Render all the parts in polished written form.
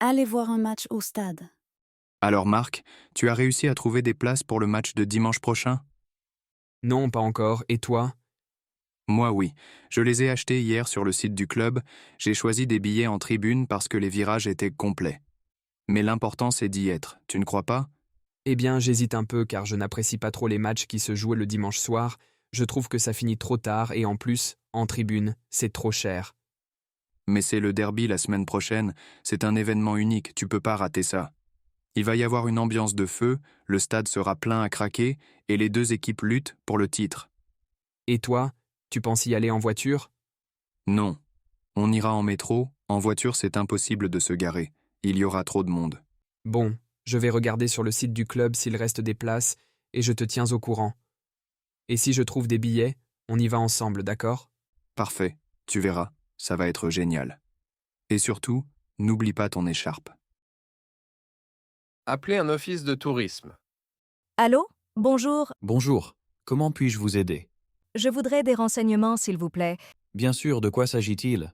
aller voir un match au stade. Alors Marc, tu as réussi à trouver des places pour le match de dimanche prochain? Non, pas encore. Et toi? Moi oui, je les ai achetés hier sur le site du club, j'ai choisi des billets en tribune parce que les virages étaient complets. Mais l'important c'est d'y être, tu ne crois pas? Eh bien, j'hésite un peu car je n'apprécie pas trop les matchs qui se jouent le dimanche soir. Je trouve que ça finit trop tard et en plus, en tribune, c'est trop cher. Mais c'est le derby la semaine prochaine, c'est un événement unique, tu peux pas rater ça. Il va y avoir une ambiance de feu, le stade sera plein à craquer et les deux équipes luttent pour le titre. Et toi, tu penses y aller en voiture? Non, on ira en métro, en voiture c'est impossible de se garer, il y aura trop de monde. Bon, je vais regarder sur le site du club s'il reste des places et je te tiens au courant. Et si je trouve des billets, on y va ensemble, d'accord? Parfait, tu verras, ça va être génial. Et surtout, n'oublie pas ton écharpe. Appelez un office de tourisme. Allô? Bonjour, Bonjour, comment puis-je vous aider? je voudrais des renseignements, s'il vous plaît. Bien sûr, de quoi s'agit-il?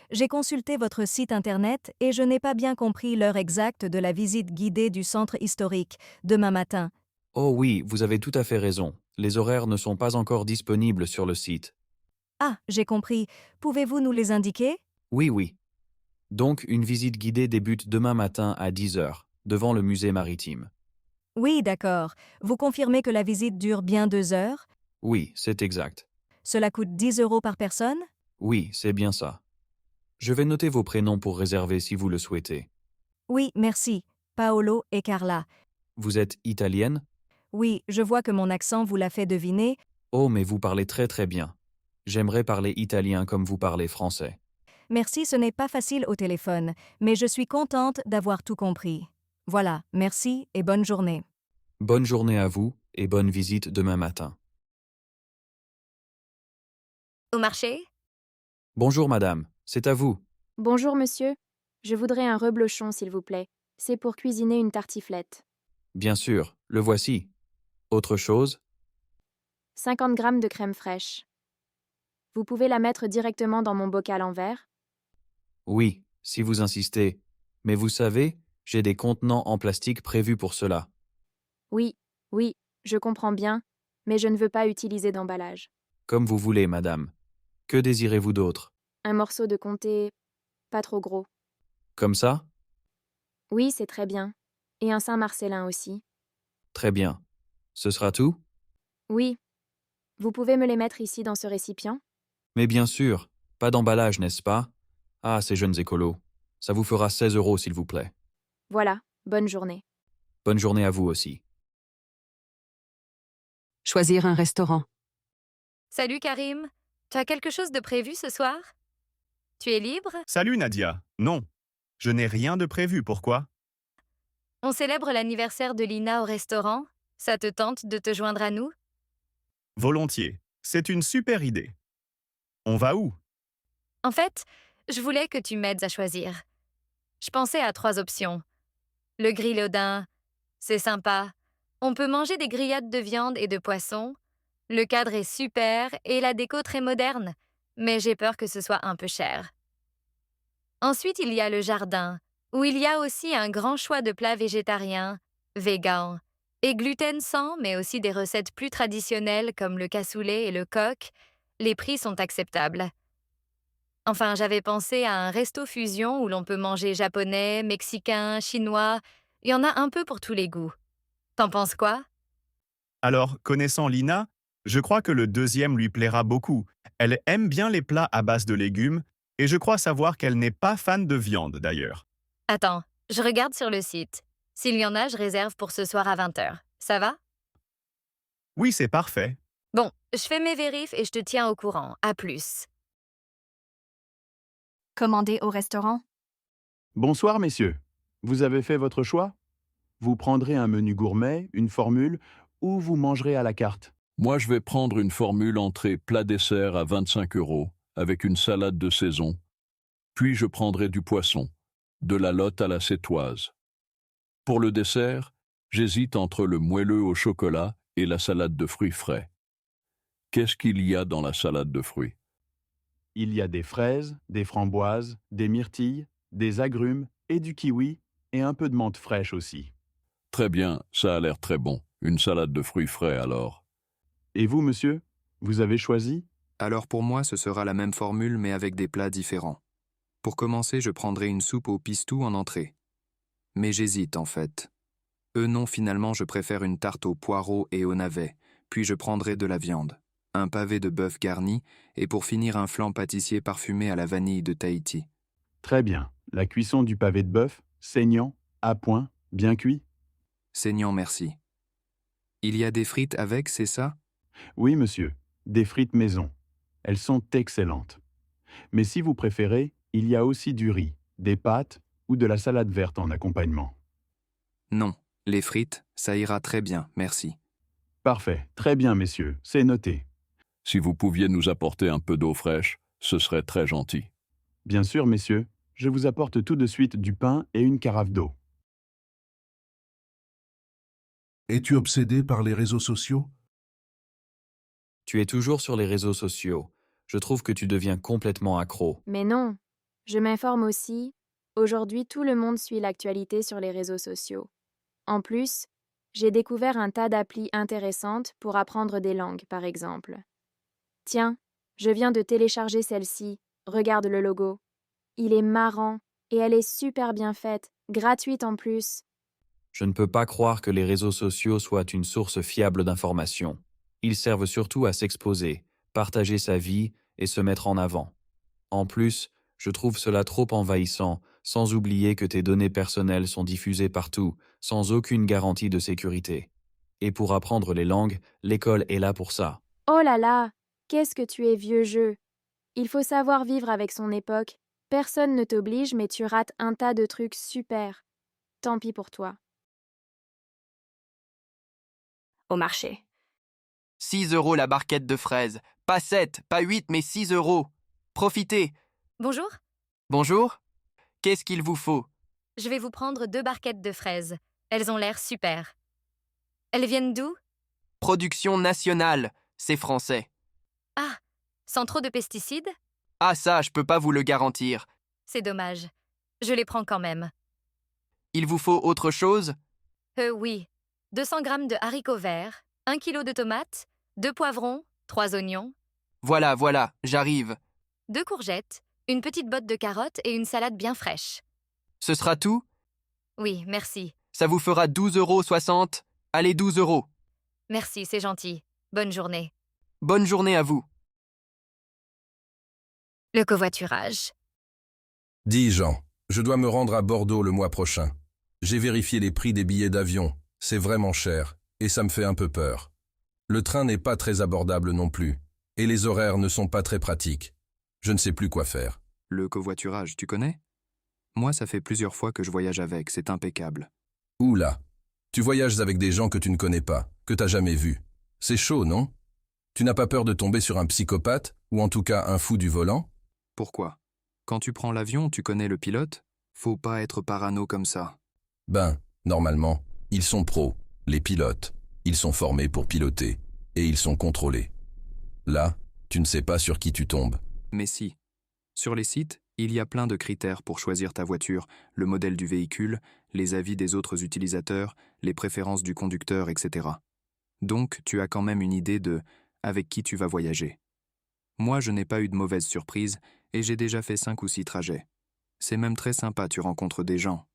J'ai consulté votre site internet et je n'ai pas bien compris l'heure exacte de la visite guidée du centre historique, demain matin. Oh oui, vous avez tout à fait raison. Les horaires ne sont pas encore disponibles sur le site. Ah, j'ai compris. Pouvez-vous nous les indiquer? Oui. Donc, une visite guidée débute demain matin à 10 heures, devant le musée maritime. Oui, d'accord. Vous confirmez que la visite dure bien 2 heures? Oui, c'est exact. Cela coûte 10 € par personne? Oui, c'est bien ça. Je vais noter vos prénoms pour réserver si vous le souhaitez. Oui, merci. Paolo et Carla. Vous êtes italienne? Oui, je vois que mon accent vous l'a fait deviner. Oh, mais vous parlez très très bien. J'aimerais parler italien comme vous parlez français. Merci, ce n'est pas facile au téléphone, mais je suis contente d'avoir tout compris. Voilà, merci et bonne journée. Bonne journée à vous et bonne visite demain matin. Au marché? Bonjour madame, c'est à vous. Bonjour monsieur, je voudrais un reblochon s'il vous plaît. C'est pour cuisiner une tartiflette. Bien sûr, le voici. Autre chose? 50 grammes de crème fraîche. Vous pouvez la mettre directement dans mon bocal en verre? Oui, si vous insistez. Mais vous savez, j'ai des contenants en plastique prévus pour cela. Oui, je comprends bien, mais je ne veux pas utiliser d'emballage. Comme vous voulez, madame. Que désirez-vous d'autre? Un morceau de comté, pas trop gros. Comme ça? Oui, c'est très bien. Et un Saint-Marcellin aussi. Très bien. Ce sera tout? Oui. Vous pouvez me les mettre ici dans ce récipient? Mais bien sûr, pas d'emballage, n'est-ce pas? Ah, ces jeunes écolos. Ça vous fera 16 € s'il vous plaît. Voilà, bonne journée. Bonne journée à vous aussi. Choisir un restaurant. Salut Karim, tu as quelque chose de prévu ce soir? Tu es libre? Salut Nadia. Non, je n'ai rien de prévu, pourquoi? On célèbre l'anniversaire de Lina au restaurant. Ça te tente de te joindre à nous? Volontiers, c'est une super idée. On va où? En fait, je voulais que tu m'aides à choisir. Je pensais à 3 options. Le grill au daim, c'est sympa. On peut manger des grillades de viande et de poisson. Le cadre est super et la déco très moderne, mais j'ai peur que ce soit un peu cher. Ensuite, il y a le jardin, où il y a aussi un grand choix de plats végétariens, végans et gluten sans, mais aussi des recettes plus traditionnelles comme le cassoulet et le coq. Les prix sont acceptables. Enfin, j'avais pensé à un resto fusion où l'on peut manger japonais, mexicain, chinois. Il y en a un peu pour tous les goûts. T'en penses quoi? Alors, connaissant Lina, je crois que le deuxième lui plaira beaucoup. Elle aime bien les plats à base de légumes, et je crois savoir qu'elle n'est pas fan de viande d'ailleurs. Attends, je regarde sur le site. S'il y en a, je réserve pour ce soir à 20h. Ça va? Oui, c'est parfait. Bon, je fais mes vérifs et je te tiens au courant. À plus. Commander au restaurant? Bonsoir messieurs. Vous avez fait votre choix? Vous prendrez un menu gourmet, une formule, ou vous mangerez à la carte? Moi, je vais prendre une formule entrée plat-dessert à 25 €, avec une salade de saison. Puis je prendrai du poisson, de la lotte à la sétoise. Pour le dessert, j'hésite entre le moelleux au chocolat et la salade de fruits frais. Qu'est-ce qu'il y a dans la salade de fruits? Il y a des fraises, des framboises, des myrtilles, des agrumes et du kiwi, et un peu de menthe fraîche aussi. Très bien, ça a l'air très bon. Une salade de fruits frais alors. Et vous, monsieur? Vous avez choisi? Alors pour moi, ce sera la même formule mais avec des plats différents. Pour commencer, je prendrai une soupe au pistou en entrée. Mais j'hésite en fait. Non, finalement, je préfère une tarte aux poireaux et aux navets, puis je prendrai de la viande, un pavé de bœuf garni, et pour finir un flan pâtissier parfumé à la vanille de Tahiti. Très bien. La cuisson du pavé de bœuf, saignant, à point, bien cuit? Saignant, merci. Il y a des frites avec, c'est ça? Oui, monsieur. Des frites maison. Elles sont excellentes. Mais si vous préférez, il y a aussi du riz, des pâtes ou de la salade verte en accompagnement. Non, les frites, ça ira très bien, merci. Parfait. Très bien, messieurs. C'est noté. Si vous pouviez nous apporter un peu d'eau fraîche, ce serait très gentil. Bien sûr, messieurs. Je vous apporte tout de suite du pain et une carafe d'eau. Es-tu obsédé par les réseaux sociaux? Tu es toujours sur les réseaux sociaux. Je trouve que tu deviens complètement accro. Mais non, je m'informe aussi. Aujourd'hui, tout le monde suit l'actualité sur les réseaux sociaux. En plus, j'ai découvert un tas d'applis intéressantes pour apprendre des langues, par exemple. Tiens, je viens de télécharger celle-ci. Regarde le logo. Il est marrant et elle est super bien faite, gratuite en plus. Je ne peux pas croire que les réseaux sociaux soient une source fiable d'informations. Ils servent surtout à s'exposer, partager sa vie et se mettre en avant. En plus, je trouve cela trop envahissant, sans oublier que tes données personnelles sont diffusées partout, sans aucune garantie de sécurité. Et pour apprendre les langues, l'école est là pour ça. Oh là là, qu'est-ce que tu es vieux jeu. Il faut savoir vivre avec son époque. Personne ne t'oblige, mais tu rates un tas de trucs super. Tant pis pour toi. Au marché. 6 € la barquette de fraises. Pas 7, pas 8, mais 6 €. Profitez. Bonjour, Bonjour. Qu'est-ce qu'il vous faut? je vais vous prendre 2 barquettes de fraises. Elles ont l'air super. Elles viennent d'où? Production nationale. C'est français. Ah, sans trop de pesticides? Ah ça, je peux pas vous le garantir. C'est dommage. Je les prends quand même. Il vous faut autre chose? Oui. 200 grammes de haricots verts, 1 kilo de tomates, 2 poivrons, 3 oignons, Voilà, j'arrive. 2 courgettes, une petite botte de carottes et une salade bien fraîche. Ce sera tout? Oui, merci. Ça vous fera 12,60 €. Allez, 12 €. Merci, c'est gentil. Bonne journée. Bonne journée à vous. Le covoiturage. Dis Jean, je dois me rendre à Bordeaux le mois prochain. J'ai vérifié les prix des billets d'avion. C'est vraiment cher, et ça me fait un peu peur. Le train n'est pas très abordable non plus, et les horaires ne sont pas très pratiques. Je ne sais plus quoi faire. Le covoiturage, tu connais? Moi, ça fait plusieurs fois que je voyage avec, c'est impeccable. Oula, tu voyages avec des gens que tu ne connais pas, que t'as jamais vus. C'est chaud, non? Tu n'as pas peur de tomber sur un psychopathe, ou en tout cas un fou du volant? Pourquoi? Quand tu prends l'avion, tu connais le pilote? Faut pas être parano comme ça. Ben, normalement, ils sont pros, les pilotes. Ils sont formés pour piloter, et ils sont contrôlés. Là, tu ne sais pas sur qui tu tombes. Mais si. Sur les sites, il y a plein de critères pour choisir ta voiture, le modèle du véhicule, les avis des autres utilisateurs, les préférences du conducteur, etc. Donc, tu as quand même une idée de avec qui tu vas voyager. Moi, je n'ai pas eu de mauvaise surprise et j'ai déjà fait 5 ou 6 trajets. C'est même très sympa, tu rencontres des gens.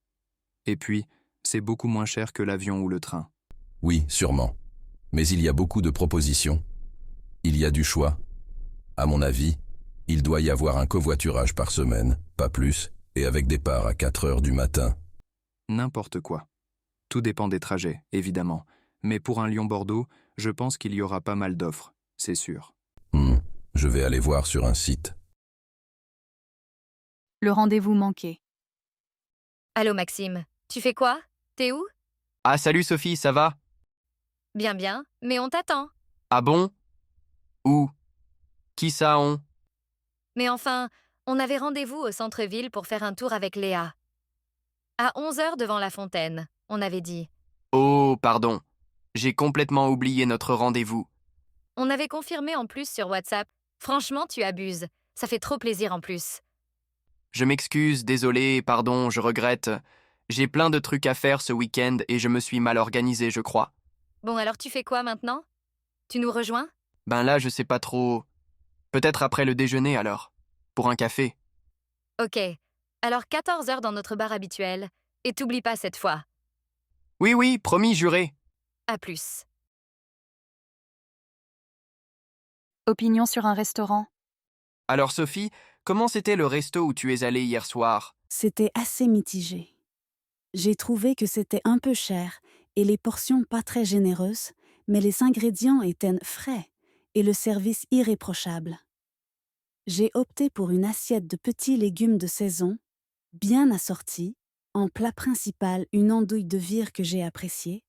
Et puis, c'est beaucoup moins cher que l'avion ou le train. Oui, sûrement. Mais il y a beaucoup de propositions. Il y a du choix. À mon avis, il doit y avoir un covoiturage par semaine, pas plus, et avec départ à 4 heures du matin. N'importe quoi. Tout dépend des trajets, évidemment. Mais pour un Lyon-Bordeaux, je pense qu'il y aura pas mal d'offres, c'est sûr. Je vais aller voir sur un site. Le rendez-vous manqué. Allô Maxime, tu fais quoi? T'es où? Ah salut Sophie, ça va? Bien, bien, mais on t'attend. Ah bon? Où? Qui ça on? Mais enfin, on avait rendez-vous au centre-ville pour faire un tour avec Léa. À 11h devant la fontaine, on avait dit. Oh, pardon. J'ai complètement oublié notre rendez-vous. On avait confirmé en plus sur WhatsApp. Franchement, tu abuses. Ça fait trop plaisir en plus. Je m'excuse, désolé, pardon, je regrette. J'ai plein de trucs à faire ce week-end et je me suis mal organisé, je crois. Bon, alors tu fais quoi maintenant? Tu nous rejoins? Ben là, je sais pas trop. Peut-être après le déjeuner alors. Pour un café. Ok. Alors 14 heures dans notre bar habituel. Et t'oublie pas cette fois. Oui, oui, promis, juré. À plus. Opinion sur un restaurant. Alors Sophie, comment c'était le resto où tu es allée hier soir? C'était assez mitigé. J'ai trouvé que c'était un peu cher et les portions pas très généreuses, mais les ingrédients étaient frais et le service irréprochable. J'ai opté pour une assiette de petits légumes de saison, bien assortie, en plat principal une andouille de vire que j'ai appréciée,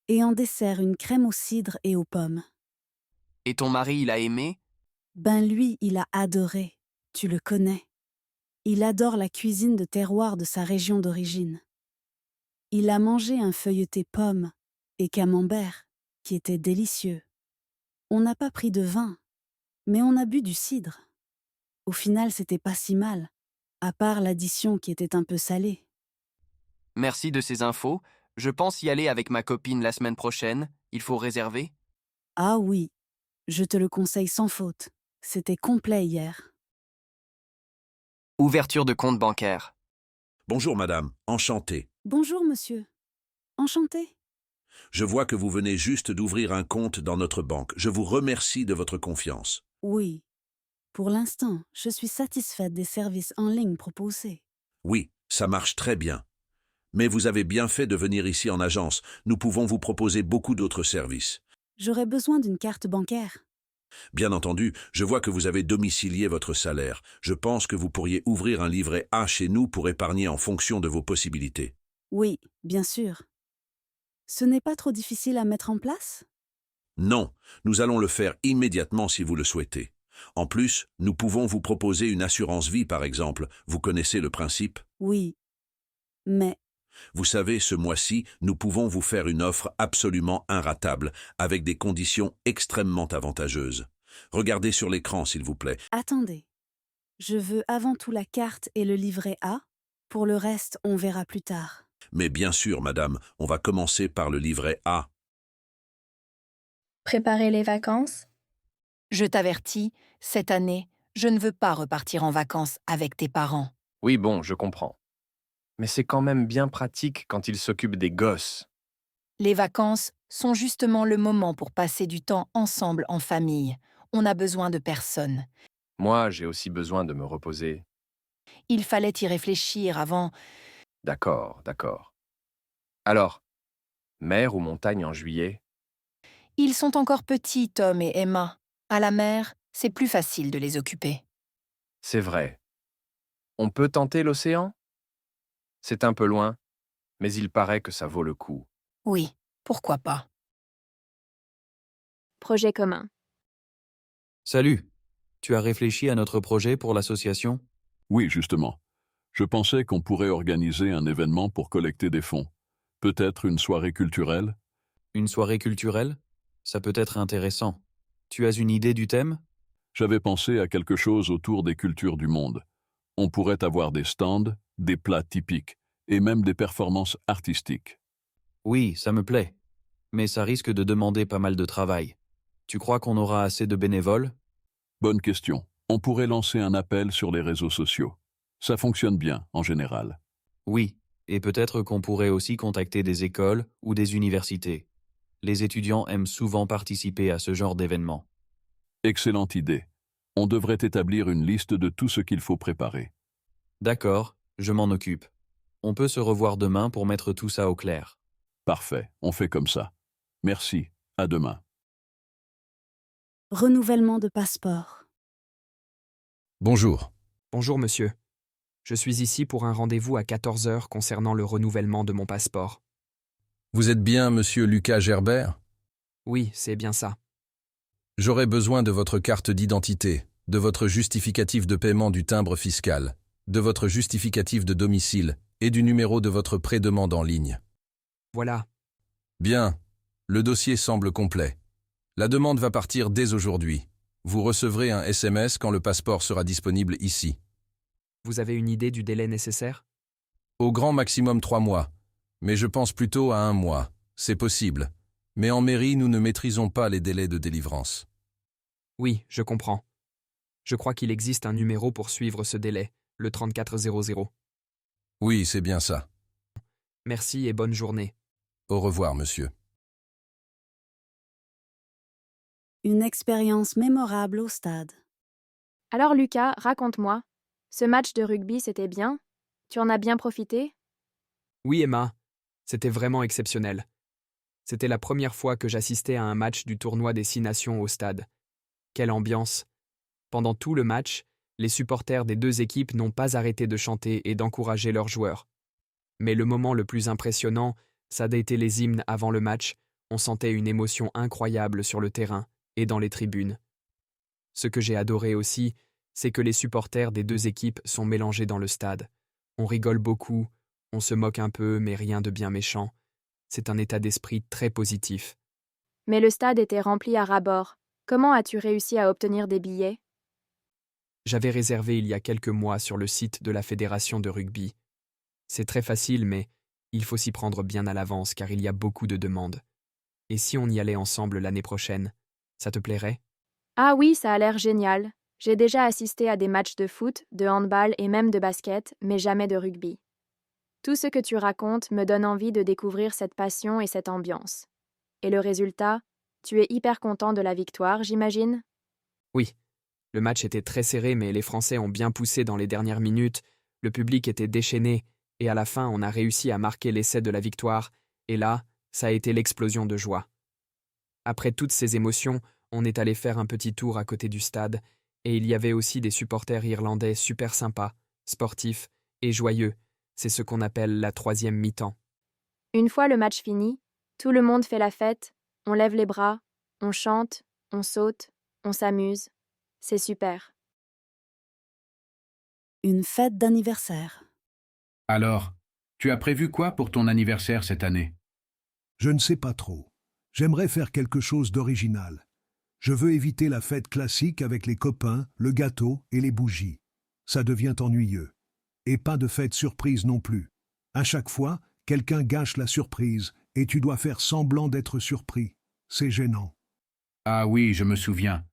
et en dessert une crème au cidre et aux pommes. Et ton mari, il a aimé? Ben lui, il a adoré, tu le connais. Il adore la cuisine de terroir de sa région d'origine. Il a mangé un feuilleté pomme et camembert, qui était délicieux. On n'a pas pris de vin, mais on a bu du cidre. Au final, c'était pas si mal, à part l'addition qui était un peu salée. Merci de ces infos. Je pense y aller avec ma copine la semaine prochaine. Il faut réserver? Ah oui, je te le conseille sans faute. C'était complet hier. Ouverture de compte bancaire. Bonjour madame, enchanté. Bonjour monsieur. Enchanté. Je vois que vous venez juste d'ouvrir un compte dans notre banque. Je vous remercie de votre confiance. Oui. Pour l'instant, je suis satisfaite des services en ligne proposés. Oui, ça marche très bien. Mais vous avez bien fait de venir ici en agence. Nous pouvons vous proposer beaucoup d'autres services. J'aurais besoin d'une carte bancaire. Bien entendu, je vois que vous avez domicilié votre salaire. Je pense que vous pourriez ouvrir un livret A chez nous pour épargner en fonction de vos possibilités. Oui, bien sûr. Ce n'est pas trop difficile à mettre en place? Non, nous allons le faire immédiatement si vous le souhaitez. En plus, nous pouvons vous proposer une assurance vie par exemple. Vous connaissez le principe? Oui. Mais vous savez, ce mois-ci, nous pouvons vous faire une offre absolument inratable, avec des conditions extrêmement avantageuses. Regardez sur l'écran, s'il vous plaît. attendez. Je veux avant tout la carte et le livret A. Pour le reste, on verra plus tard. Mais bien sûr, madame, on va commencer par le livret A. Préparer les vacances? Je t'avertis, cette année, je ne veux pas repartir en vacances avec tes parents. Oui, bon, je comprends. Mais c'est quand même bien pratique quand ils s'occupent des gosses. Les vacances sont justement le moment pour passer du temps ensemble en famille. On a besoin de personne. Moi, j'ai aussi besoin de me reposer. Il fallait y réfléchir avant. D'accord, d'accord. Alors, mer ou montagne en juillet? Ils sont encore petits, Tom et Emma. À la mer, c'est plus facile de les occuper. C'est vrai. On peut tenter l'océan? C'est un peu loin, mais il paraît que ça vaut le coup. Oui, pourquoi pas. Projet commun. Salut. Tu as réfléchi à notre projet pour l'association? Oui, justement. Je pensais qu'on pourrait organiser un événement pour collecter des fonds. Peut-être une soirée culturelle? Une soirée culturelle? Ça peut être intéressant. Tu as une idée du thème? J'avais pensé à quelque chose autour des cultures du monde. On pourrait avoir des stands, des plats typiques, et même des performances artistiques. Oui, ça me plaît. Mais ça risque de demander pas mal de travail. Tu crois qu'on aura assez de bénévoles? Bonne question. On pourrait lancer un appel sur les réseaux sociaux. Ça fonctionne bien, en général. Oui, et peut-être qu'on pourrait aussi contacter des écoles ou des universités. Les étudiants aiment souvent participer à ce genre d'événements. Excellente idée. On devrait établir une liste de tout ce qu'il faut préparer. D'accord, je m'en occupe. On peut se revoir demain pour mettre tout ça au clair. Parfait, on fait comme ça. Merci, à demain. Renouvellement de passeport. Bonjour. Bonjour monsieur. Je suis ici pour un rendez-vous à 14 heures concernant le renouvellement de mon passeport. Vous êtes bien monsieur Lucas Gerbert? Oui, c'est bien ça. J'aurais besoin de votre carte d'identité, de votre justificatif de paiement du timbre fiscal, de votre justificatif de domicile et du numéro de votre pré-demande en ligne. Voilà. Bien, le dossier semble complet. La demande va partir dès aujourd'hui. Vous recevrez un SMS quand le passeport sera disponible ici. Vous avez une idée du délai nécessaire? Au grand maximum 3 mois. Mais je pense plutôt à 1 mois. C'est possible. Mais en mairie, nous ne maîtrisons pas les délais de délivrance. Oui, je comprends. Je crois qu'il existe un numéro pour suivre ce délai, le 3400. Oui, c'est bien ça. Merci et bonne journée. Au revoir, monsieur. Une expérience mémorable au stade. Alors Lucas, raconte-moi. Ce match de rugby, c'était bien? Tu en as bien profité? Oui, Emma, c'était vraiment exceptionnel. C'était la première fois que j'assistais à un match du tournoi des 6 nations au stade. Quelle ambiance! Pendant tout le match, les supporters des 2 équipes n'ont pas arrêté de chanter et d'encourager leurs joueurs. Mais le moment le plus impressionnant, ça a été les hymnes avant le match. On sentait une émotion incroyable sur le terrain et dans les tribunes. Ce que j'ai adoré aussi, c'est que les supporters des 2 équipes sont mélangés dans le stade. On rigole beaucoup, on se moque un peu, mais rien de bien méchant. C'est un état d'esprit très positif. Mais le stade était rempli à ras-bord. Comment as-tu réussi à obtenir des billets? J'avais réservé il y a quelques mois sur le site de la Fédération de rugby. C'est très facile, mais il faut s'y prendre bien à l'avance car il y a beaucoup de demandes. Et si on y allait ensemble l'année prochaine, ça te plairait? Ah oui, ça a l'air génial. J'ai déjà assisté à des matchs de foot, de handball et même de basket, mais jamais de rugby. Tout ce que tu racontes me donne envie de découvrir cette passion et cette ambiance. Et le résultat, tu es hyper content de la victoire, j'imagine? Oui. Le match était très serré, mais les Français ont bien poussé dans les dernières minutes, le public était déchaîné, et à la fin on a réussi à marquer l'essai de la victoire, et là, ça a été l'explosion de joie. Après toutes ces émotions, on est allé faire un petit tour à côté du stade, et il y avait aussi des supporters irlandais super sympas, sportifs et joyeux. C'est ce qu'on appelle la 3e mi-temps. Une fois le match fini, tout le monde fait la fête, on lève les bras, on chante, on saute, on s'amuse. C'est super. Une fête d'anniversaire. Alors, tu as prévu quoi pour ton anniversaire cette année? Je ne sais pas trop. J'aimerais faire quelque chose d'original. Je veux éviter la fête classique avec les copains, le gâteau et les bougies. Ça devient ennuyeux. Et pas de fête surprise non plus. À chaque fois, quelqu'un gâche la surprise et tu dois faire semblant d'être surpris. C'est gênant. Ah oui, je me souviens.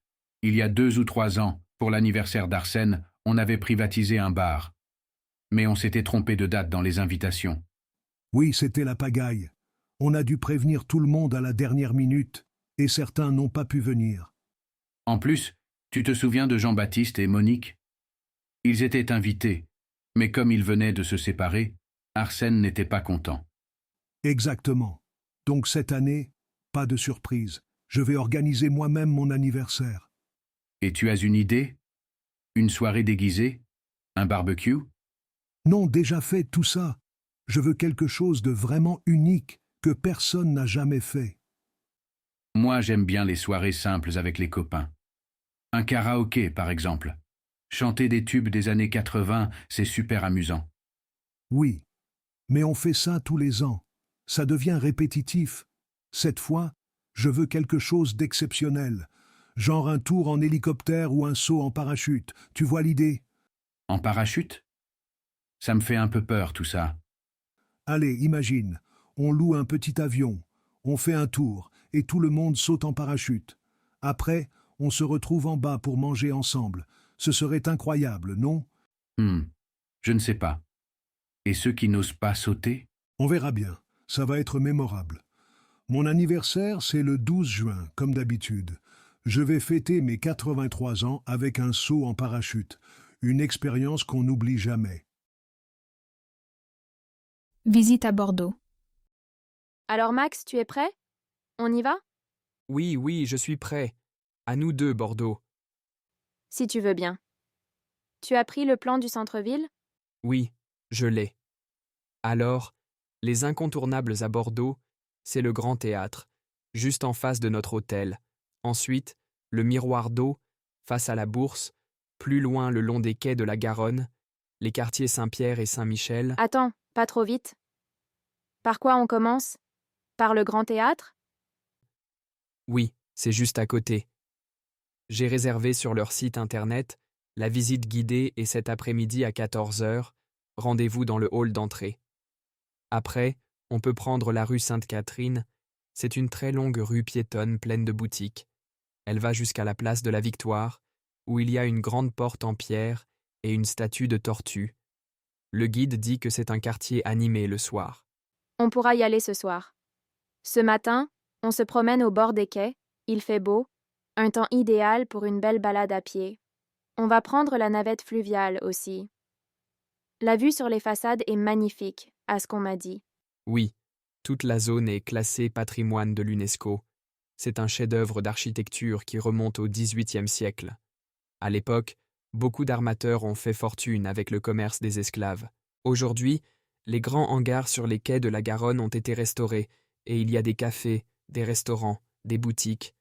Il y a 2 ou 3 ans, pour l'anniversaire d'Arsène, on avait privatisé un bar. Mais on s'était trompé de date dans les invitations. Oui, c'était la pagaille. On a dû prévenir tout le monde à la dernière minute, et certains n'ont pas pu venir. En plus, tu te souviens de Jean-Baptiste et Monique? Ils étaient invités, mais comme ils venaient de se séparer, Arsène n'était pas content. Exactement. Donc cette année, pas de surprise. Je vais organiser moi-même mon anniversaire. Et tu as une idée? Une soirée déguisée? Un barbecue? Non, déjà fait tout ça. Je veux quelque chose de vraiment unique que personne n'a jamais fait. Moi, j'aime bien les soirées simples avec les copains. Un karaoké, par exemple. Chanter des tubes des années 80, c'est super amusant. Oui, mais on fait ça tous les ans. Ça devient répétitif. Cette fois, je veux quelque chose d'exceptionnel. Genre un tour en hélicoptère ou un saut en parachute. Tu vois l'idée? En parachute? Ça me fait un peu peur, tout ça. Allez, imagine. On loue un petit avion. On fait un tour et tout le monde saute en parachute. Après, on se retrouve en bas pour manger ensemble. Ce serait incroyable, non? Je ne sais pas. Et ceux qui n'osent pas sauter? On verra bien. Ça va être mémorable. Mon anniversaire, c'est le 12 juin, comme d'habitude. Je vais fêter mes 83 ans avec un saut en parachute. Une expérience qu'on n'oublie jamais. Visite à Bordeaux. Alors Max, tu es prêt? On y va? Oui, je suis prêt. À nous 2, Bordeaux. Si tu veux bien. Tu as pris le plan du centre-ville? Oui, je l'ai. Alors, les incontournables à Bordeaux, c'est le Grand Théâtre, juste en face de notre hôtel. Ensuite, le Miroir d'eau, face à la Bourse, plus loin le long des quais de la Garonne, les quartiers Saint-Pierre et Saint-Michel. Attends, pas trop vite. Par quoi on commence? Par le Grand Théâtre? Oui, c'est juste à côté. J'ai réservé sur leur site internet La visite guidée est cet après-midi à 14 h, rendez-vous dans le hall d'entrée. Après, on peut prendre la rue Sainte-Catherine, c'est une très longue rue piétonne pleine de boutiques. Elle va jusqu'à la place de la Victoire, où il y a une grande porte en pierre et une statue de tortue. Le guide dit que c'est un quartier animé le soir. On pourra y aller ce soir. Ce matin, on se promène au bord des quais, il fait beau, un temps idéal pour une belle balade à pied. On va prendre la navette fluviale aussi. La vue sur les façades est magnifique, à ce qu'on m'a dit. Oui, toute la zone est classée patrimoine de l'UNESCO. C'est un chef-d'œuvre d'architecture qui remonte au XVIIIe siècle. À l'époque, beaucoup d'armateurs ont fait fortune avec le commerce des esclaves. Aujourd'hui, les grands hangars sur les quais de la Garonne ont été restaurés et il y a des cafés, des restaurants, des boutiques,